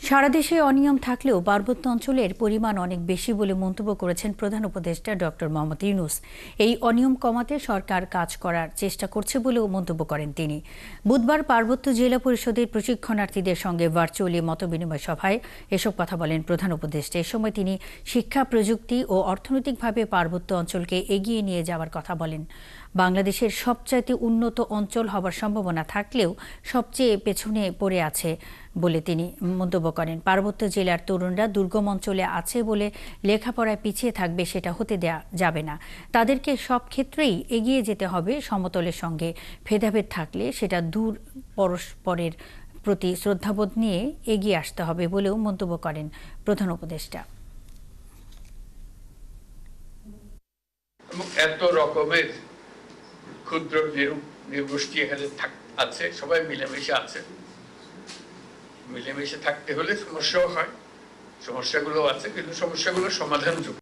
সারা দেশে অনিয়ম থাকলেও পার্বত্য অঞ্চলের পরিমাণ অনেক বেশি বলে মন্তব্য করেছেন প্রধান উপদেষ্টা ডক্টর মোহাম্মদ ইউনূস। এই অনিয়ম কমাতে সরকার কাজ করার চেষ্টা করছে বলেও মন্তব্য করেন তিনি। বুধবার পার্বত্য জেলা পরিষদের প্রশিক্ষণার্থীদের সঙ্গে ভার্চুয়ালি মতবিনিময় সভায় এসব কথা বলেন প্রধান উপদেষ্টা। এ সময় তিনি শিক্ষা, প্রযুক্তি ও অর্থনৈতিকভাবে পার্বত্য অঞ্চলকে এগিয়ে নিয়ে যাওয়ার কথা বলেন। বাংলাদেশের সবচাইতে উন্নত অঞ্চল হবার সম্ভাবনা থাকলেও সবচেয়ে পেছনে পড়ে আছে বলে তিনি মন্তব্য করেন। পার্বত্য জেলার তরুণরা দুর্গম অঞ্চলে আছে বলে লেখাপড়ায় পিছিয়ে থাকবে, সেটা হতে দেয়া যাবে না। তাদেরকে সব ক্ষেত্রেই এগিয়ে যেতে হবে। সমতলের সঙ্গে ভেদাভেদ থাকলে সেটা দূর, পরস্পরের প্রতি শ্রদ্ধাবোধ নিয়ে এগিয়ে আসতে হবে বলেও মন্তব্য করেন প্রধান উপদেষ্টা। এত রকমের ক্ষুদ্র নৃগোষ্ঠী এখানে আছে, সবাই মিলেমিশে আছে। মিলেমিশে থাকতে হলে সমস্যাও হয়, সমস্যাগুলো আছে, কিন্তু সমস্যাগুলো সমাধানযোগ্য।